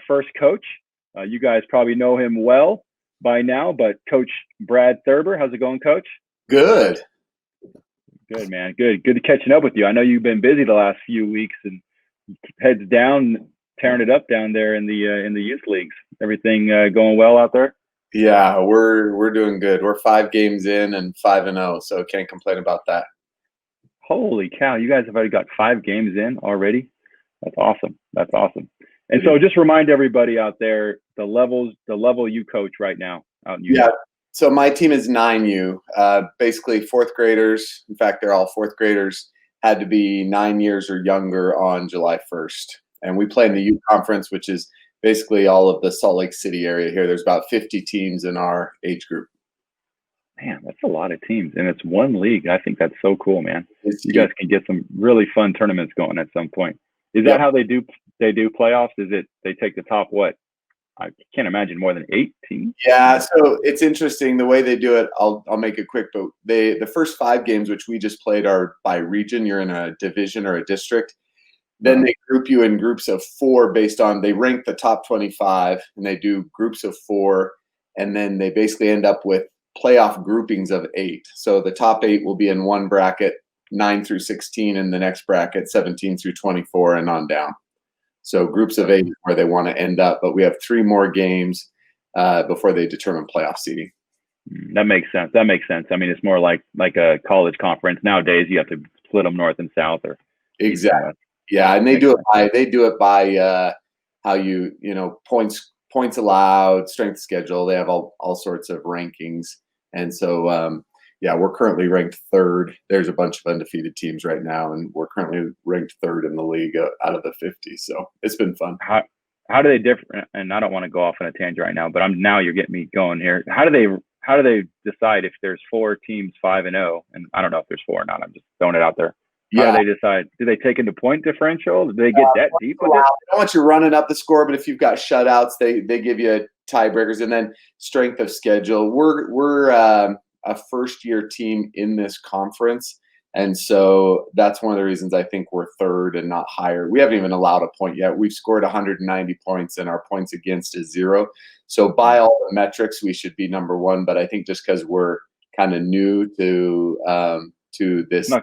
first coach. You guys probably know him well by now, but Coach Brad Thurber. How's it going, Coach? Good. Good, man. Good catching up with you. I know you've been busy the last few weeks and heads down, tearing it up down there in the youth leagues. Everything going well out there? Yeah, we're doing good. We're 5 games in and 5-0, so can't complain about that. Holy cow! You guys have already got 5 games in already. That's awesome. That's awesome. And so, just remind everybody out there the level you coach right now out in Utah. Yeah. So my team is 9U. Basically, 4th graders. In fact, they're all 4th graders. Had to be 9 years or younger on July 1st, and we play in the U Conference, which is basically all of the Salt Lake City area here. There's about 50 teams in our age group. Man, that's a lot of teams, and it's one league. I think that's so cool, man. It's You guys can get some really fun tournaments going at some point. Is that how they do playoffs? Is it they take the top what? I can't imagine more than 8 teams. Yeah, so it's interesting the way they do it. I'll make it quick, but the first 5 games which we just played are by region. You're in a division or a district. Then they group you in groups of 4 based on they rank the top 25, and they do groups of 4, and then they basically end up with playoff groupings of 8. So the top 8 will be in one bracket, 9 through 16, and the next bracket 17 through 24, and on down. So groups of 8 where they want to end up, but we have 3 more games before they determine playoff seeding. That makes sense. I mean, it's more like a college conference nowadays. You have to split them north and south, or exactly. Yeah, and they do it by how you points allowed, strength schedule. They have all sorts of rankings, and so we're currently ranked 3rd. There's a bunch of undefeated teams right now, and we're currently ranked 3rd in the league out of the 50. So it's been fun. How do they differ? And I don't want to go off on a tangent right now, but now you're getting me going here. How do they decide if there's 4 teams 5-0? And I don't know if there's 4 or not. I'm just throwing it out there. How do they decide? Do they take into point differential? Do they get that deep with it? I don't want you running up the score, but if you've got shutouts, they give you tiebreakers, and then strength of schedule. We're a first-year team in this conference, and so that's one of the reasons I think we're 3rd and not higher. We haven't even allowed a point yet. We've scored 190 points, and our points against is 0. So by all the metrics, we should be number 1. But I think just because we're kind of new to this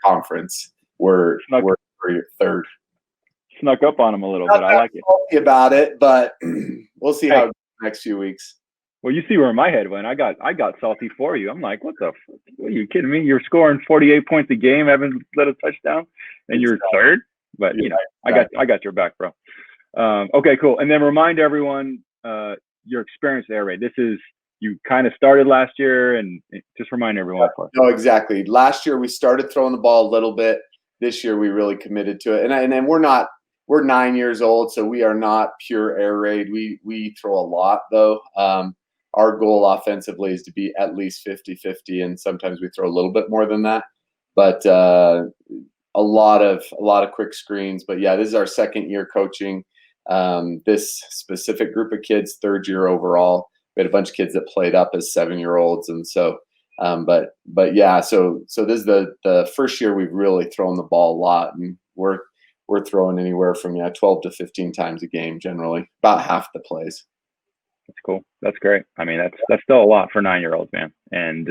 conference, we're 3rd. Snuck up on them a little bit. I like it. Salty about it, but we'll see how it goes the next few weeks. Well, you see where my head went. I got salty for you. I'm like, what the? Are you kidding me? You're scoring 48 points a game, haven't let a touchdown, and you're 3rd. But I got your back, bro. Okay, cool. And then remind everyone your experience there, Ray. This is you kind of started last year, and just remind everyone. No, exactly. Last year we started throwing the ball a little bit. This year we really committed to it, and we're 9 years old, so we are not pure air raid. We throw a lot though. Our goal offensively is to be at least 50-50, and sometimes we throw a little bit more than that. But a lot of quick screens. But yeah, this is our 2nd year coaching this specific group of kids, 3rd year overall. We had a bunch of kids that played up as 7-year-olds, and so. But yeah, so this is the first year we've really thrown the ball a lot, and we're throwing anywhere from 12 to 15 times a game generally, about half the plays. That's cool. That's great. I mean, that's still a lot for 9-year-olds, man. And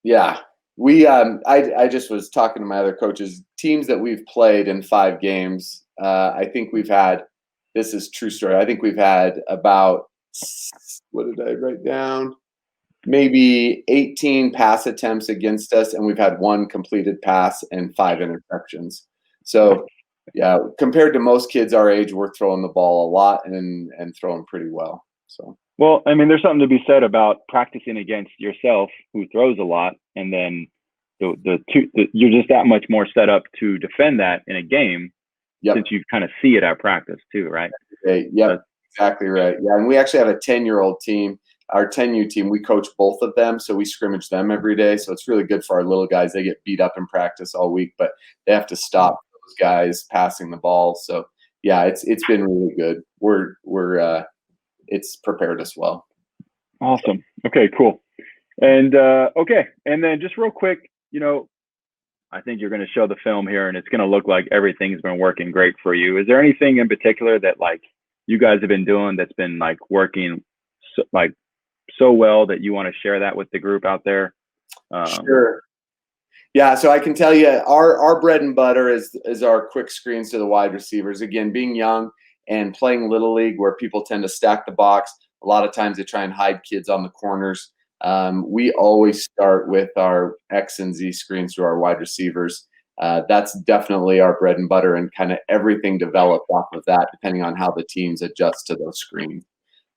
yeah, we I just was talking to my other coaches, teams that we've played in 5 games. I think we've had, this is true story. I think we've had about, what did I write down? Maybe 18 pass attempts against us, and we've had 1 completed pass and 5 interceptions. So yeah, compared to most kids our age, we're throwing the ball a lot and throwing pretty well. So well, I mean, there's something to be said about practicing against yourself, who throws a lot, and then you're just that much more set up to defend that in a game, since you kind of see it at practice too, right? Yeah, exactly right. Yeah, and we actually have a 10-year-old team. Our 10U team, we coach both of them, so we scrimmage them every day. So it's really good for our little guys. They get beat up in practice all week, but they have to stop those guys passing the ball. So yeah, it's been really good. It's prepared us well. Awesome. Okay, cool. And and then just real quick, I think you're going to show the film here, and it's going to look like everything's been working great for you. Is there anything in particular that you guys have been doing that's been like working so well that you want to share that with the group out there? Sure. Yeah, so I can tell you our bread and butter is our quick screens to the wide receivers. Again, being young and playing Little League where people tend to stack the box, a lot of times they try and hide kids on the corners. We always start with our X and Z screens to our wide receivers. That's definitely our bread and butter, and kind of everything developed off of that, depending on how the teams adjust to those screens.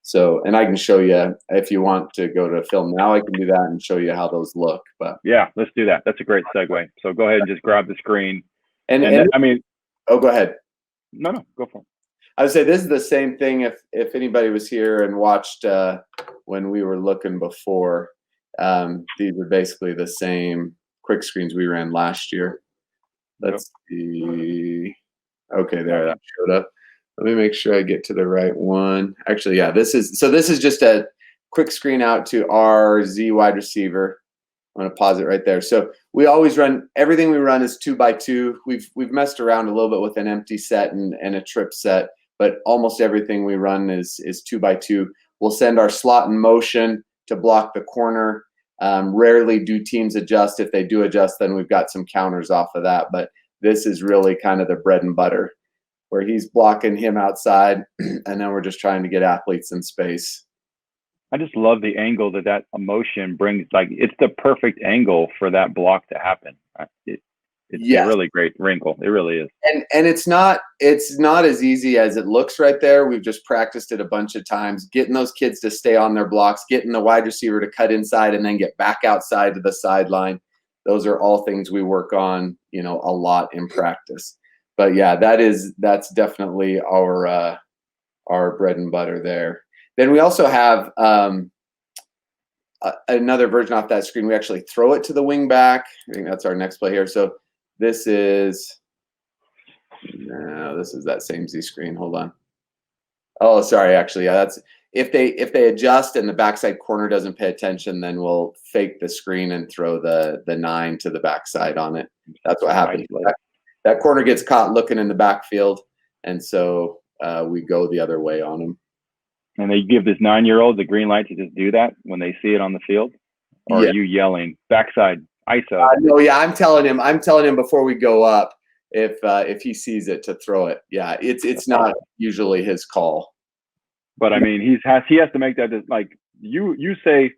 So, and I can show you if you want to go to film now, I can do that and show you how those look. But yeah, let's do that. That's a great segue. So go ahead and just grab the screen. And I mean, oh, go ahead. No, go for it. I would say this is the same thing if anybody was here and watched when we were looking before. These are basically the same quick screens we ran last year. Let's see. Okay, there, that showed up. Let me make sure I get to the right one. Actually, yeah, this is just a quick screen out to our Z wide receiver. I'm going to pause it right there. So we always run, everything we run is 2x2. We've messed around a little bit with an empty set and a trip set, but almost everything we run is 2x2. We'll send our slot in motion to block the corner. Rarely do teams adjust. If they do adjust, then we've got some counters off of that. But this is really kind of the bread and butter, where he's blocking him outside, and then we're just trying to get athletes in space. I just love the angle that emotion brings. Like, it's the perfect angle for that block to happen. It's a really great wrinkle. It really is. And it's not as easy as it looks right there. We've just practiced it a bunch of times, getting those kids to stay on their blocks, getting the wide receiver to cut inside and then get back outside to the sideline. Those are all things we work on, a lot in practice. But yeah, that's definitely our bread and butter there. Then we also have another version off that screen. We actually throw it to the wing back. I think that's our next play here. So this is that same Z screen. Hold on. Oh, sorry. Actually, yeah, that's if they adjust and the backside corner doesn't pay attention, then we'll fake the screen and throw the 9 to the backside on it. That's what happens. That corner gets caught looking in the backfield, and so we go the other way on him. And they give this 9-year-old the green light to just do that when they see it on the field? Or are you yelling, backside, ISO? No, yeah, I'm telling him before we go up if he sees it to throw it. Yeah, it's not usually his call. But I mean, he has to make that, like you say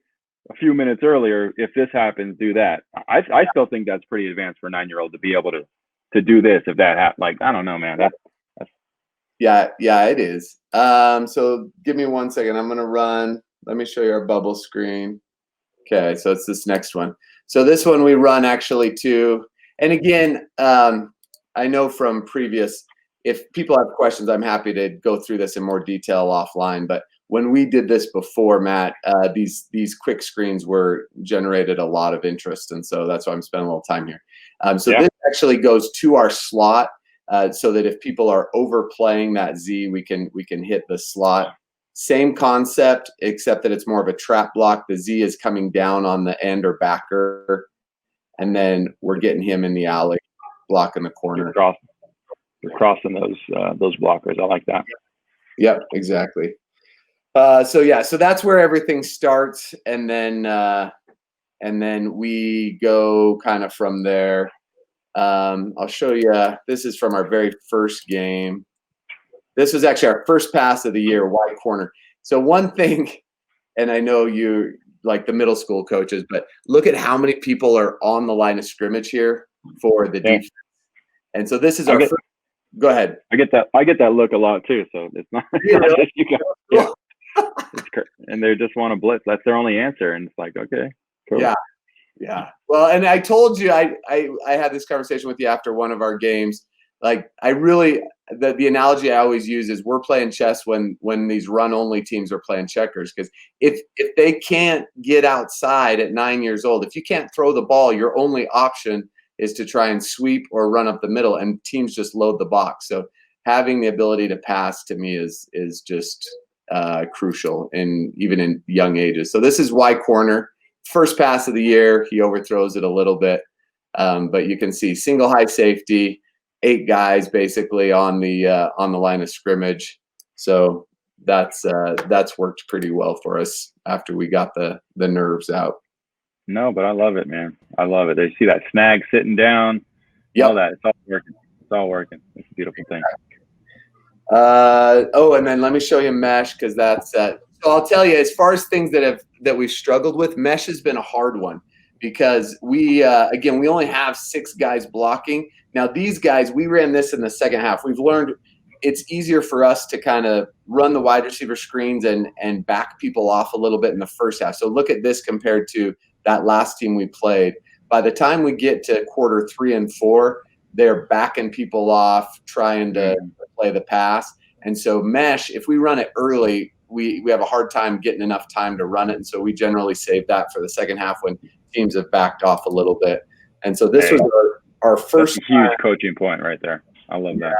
a few minutes earlier, if this happens, do that. I still think that's pretty advanced for a 9-year-old to be able to do this if that happens. Like, I don't know, man. Yeah, it is. So give me 1 second. I'm gonna run. Let me show you our bubble screen. Okay, so it's this next one. So this one we run actually too. And again, I know from previous, if people have questions, I'm happy to go through this in more detail offline. But when we did this before, Matt, these quick screens generated a lot of interest, and so that's why I'm spending a little time here. This actually goes to our slot. So that if people are overplaying that Z, we can hit the slot. Same concept, except that it's more of a trap block. The Z is coming down on the end or backer, and then we're getting him in the alley, blocking the corner. You're crossing those blockers. I like that. Yep, exactly. So that's where everything starts, and then we go kind of from there. I'll show you. This is from our very first game. This was actually our first pass of the year, wide corner. So one thing, and I know you like the middle school coaches, but look at how many people are on the line of scrimmage here for the defense. And so this is our first. Go ahead. I get that look a lot too. So it's not just you guys. Yeah. And they just want to blitz. That's their only answer. And it's like, okay, cool. Yeah. Well, and I told you, I had this conversation with you after one of our games. Like, I really, the analogy I always use is we're playing chess when these run only teams are playing checkers. Because if they can't get outside at 9 years old, if you can't throw the ball, your only option is to try and sweep or run up the middle, and teams just load the box. So having the ability to pass to me is just crucial, even in young ages. So this is Y corner. First pass of the year, he overthrows it a little bit, but you can see single high safety, 8 guys basically on the line of scrimmage. So that's worked pretty well for us after we got the nerves out. No, but I love it, man. I love it. They see that snag sitting down. Yep. All that. It's all working. It's all working. It's a beautiful thing. And then let me show you mesh, because that's so I'll tell you, as far as things that we've struggled with, mesh has been a hard one, because we only have 6 guys blocking. Now these guys, we ran this in the second half. We've learned it's easier for us to kind of run the wide receiver screens and back people off a little bit in the first half. So look at this compared to that last team we played. By the time we get to quarter 3 and 4, they're backing people off, trying to play the pass. And so mesh, if we run it early, we have a hard time getting enough time to run it. And so we generally save that for the second half when teams have backed off a little bit. And so this was our first. That's a huge coaching point right there. I love that.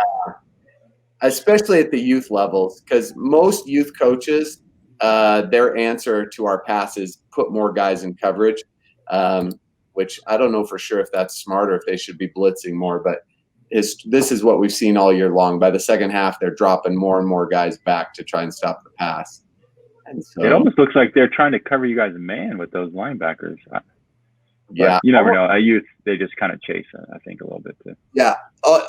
Especially at the youth levels, because most youth coaches, their answer to our pass is put more guys in coverage, which I don't know for sure if that's smart or if they should be blitzing more, but this is what we've seen all year long. By the second half, they're dropping more and more guys back to try and stop the pass. And so it almost looks like they're trying to cover you guys man with those linebackers. Yeah, you never know. At youth, they just kind of chase it, I think, a little bit too. Yeah,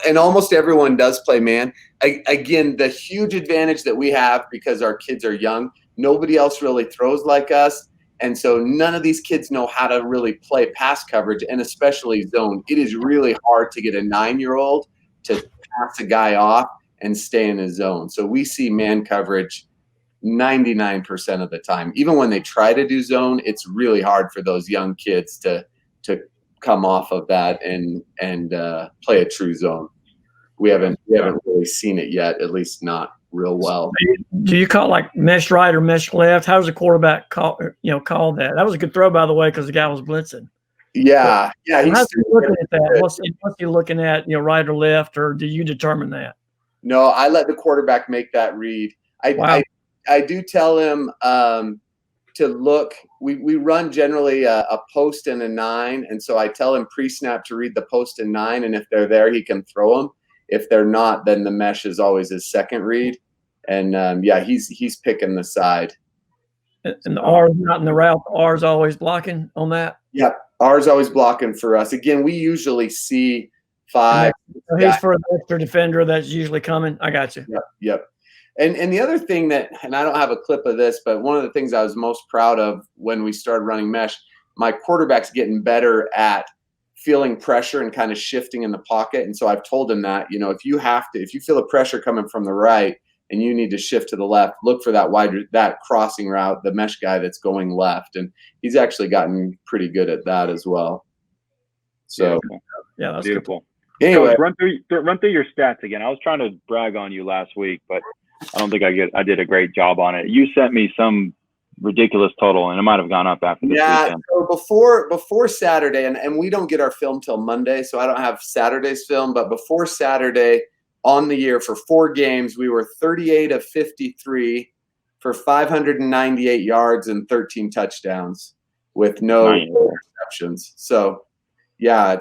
and almost everyone does play man. Again, the huge advantage that we have, because our kids are young, nobody else really throws like us, and so none of these kids know how to really play pass coverage, and especially zone. It is really hard to get a 9-year-old to pass a guy off and stay in his zone. So we see man coverage 99% of the time. Even when they try to do zone, it's really hard for those young kids to come off of that and play a true zone. We haven't really seen it yet, at least not real well. Do you call like mesh right or mesh left? How does the quarterback call that? That was a good throw, by the way, because the guy was blitzing. Yeah. How's he looking at that? What's he looking at? Right or left, or do you determine that? No, I let the quarterback make that read. I do tell him to look. We run generally a post and a 9, and so I tell him pre-snap to read the post and 9, and if they're there, he can throw them. If they're not, then the mesh is always his second read, and he's picking the side. And the R is not in the route. The R is always blocking on that. Yep, R is always blocking for us. Again, we usually see 5. So he's for an extra defender that's usually coming. I got you. Yep. And the other thing that, and I don't have a clip of this, but one of the things I was most proud of when we started running mesh, my quarterback's getting better at feeling pressure and kind of shifting in the pocket. And so I've told him that, if you feel the pressure coming from the right and you need to shift to the left, look for that crossing route, the mesh guy that's going left. And he's actually gotten pretty good at that as well. So beautiful. Yeah, that's beautiful. Good. Anyway, so run through your stats again. I was trying to brag on you last week, but I don't think I did a great job on it. You sent me some ridiculous total, and it might have gone up after this weekend. So before Saturday, and we don't get our film till Monday, so I don't have Saturday's film, but before Saturday on the year for 4 games, we were 38 of 53 for 598 yards and 13 touchdowns with no interceptions. So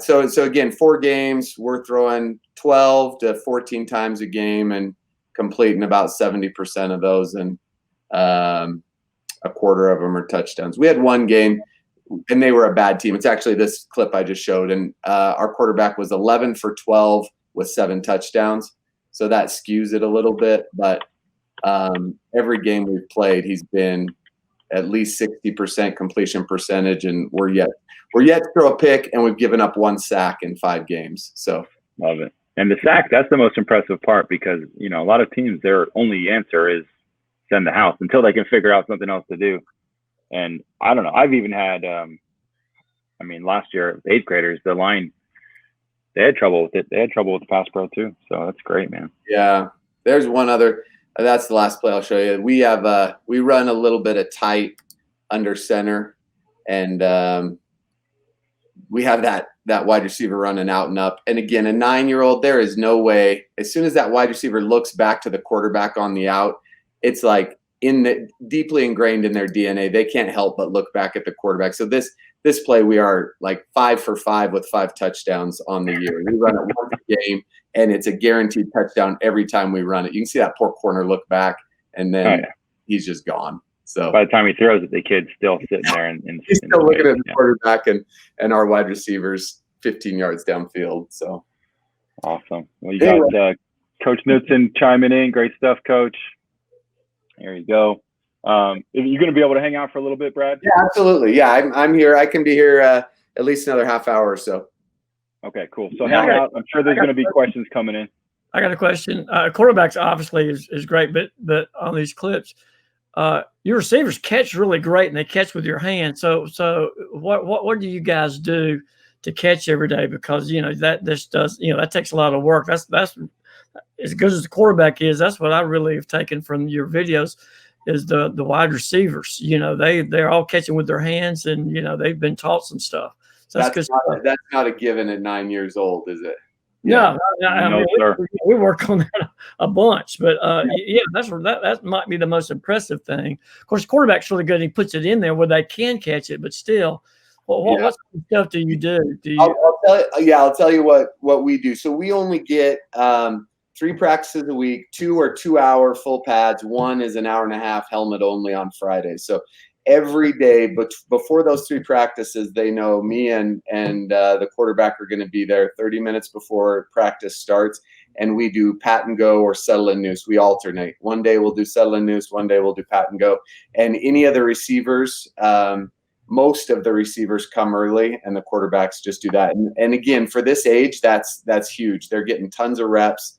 so again, 4 games, we're throwing 12 to 14 times a game and completing about 70% of those, and a quarter of them are touchdowns. We had one game, and they were a bad team. It's actually this clip I just showed, and our quarterback was 11 for 12 with 7 touchdowns. So that skews it a little bit, but every game we've played, he's been at least 60% completion percentage, and we're yet to throw a pick, and we've given up 1 sack in 5 games. So love it. And the sack, that's the most impressive part, because, a lot of teams, their only answer is send the house until they can figure out something else to do. And I don't know. I've even had, last year, the 8th graders, the line, they had trouble with it. They had trouble with the pass pro too. So that's great, man. Yeah. There's one other, that's the last play I'll show you. We have, we run a little bit of tight under center, and we have that wide receiver running out and up. And again, a 9-year-old, there is no way. As soon as that wide receiver looks back to the quarterback on the out, it's like deeply ingrained in their DNA. They can't help but look back at the quarterback. So this play, we are like 5 for 5 with 5 touchdowns on the year. We run it once game, and it's a guaranteed touchdown every time we run it. You can see that poor corner look back, and then he's just gone. So by the time he throws it, the kid's still sitting there, and he's still looking at the quarterback and our wide receivers 15 yards downfield. So awesome. Well, you got Coach Knudsen chiming in. Great stuff, Coach. There you go. Are you going to be able to hang out for a little bit, Brad? Yeah, absolutely. Yeah, I'm here. I can be here at least another half hour or so. Okay, cool. So hang out. I'm sure there's going to be questions coming in. I got a question. Quarterbacks obviously is great, but on these clips, your receivers catch really great, and they catch with your hand. So what do you guys do to catch every day? Because that takes a lot of work. That's as good as the quarterback is. That's what I really have taken from your videos is the wide receivers. They're all catching with their hands, and they've been taught some stuff. So that's not a given at 9 years old, is it? No, we work on that a bunch, but that might be the most impressive thing. Of course, quarterback's really good. He puts it in there where they can catch it, but still, what kind of stuff do you do? I'll tell you what we do. So we only get 3 practices a week. 2 are 2-hour full pads. 1 is an hour and a half helmet only on Fridays. So every day, but before those 3 practices, they know me and the quarterback are going to be there 30 minutes before practice starts, and we do pat and go or settle and noose. We alternate. One day we'll do settle and noose. One day we'll do pat and go. And any of the receivers, most of the receivers come early, and the quarterbacks just do that. And again, for this age, that's huge. They're getting tons of reps,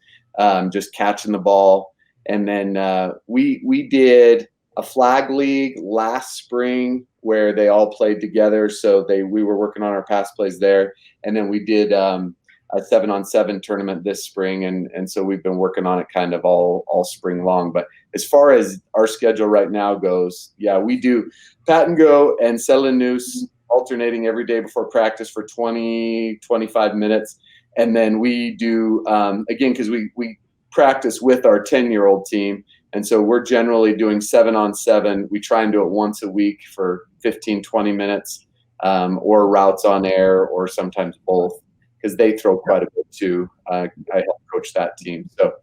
just catching the ball. And then we did a flag league last spring where they all played together. So we were working on our pass plays there. And then we did a 7-on-7 tournament this spring. And so we've been working on it kind of all spring long. But as far as our schedule right now goes, we do pat and go and settle and noose alternating every day before practice for 20-25 minutes. And then we do, again, because we practice with our 10-year-old team. And so we're generally doing 7-on-7. We try and do it once a week for 15-20 minutes, or routes on air, or sometimes both, because they throw quite a bit too. I help coach that team. So,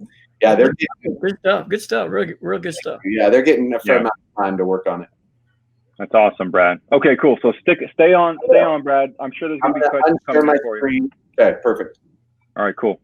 they're getting good stuff. Real good stuff. Yeah, they're getting a fair amount of time to work on it. That's awesome, Brad. Okay, cool. So stay on, Brad. I'm sure there's going to be questions coming for you. Okay, perfect. All right, cool.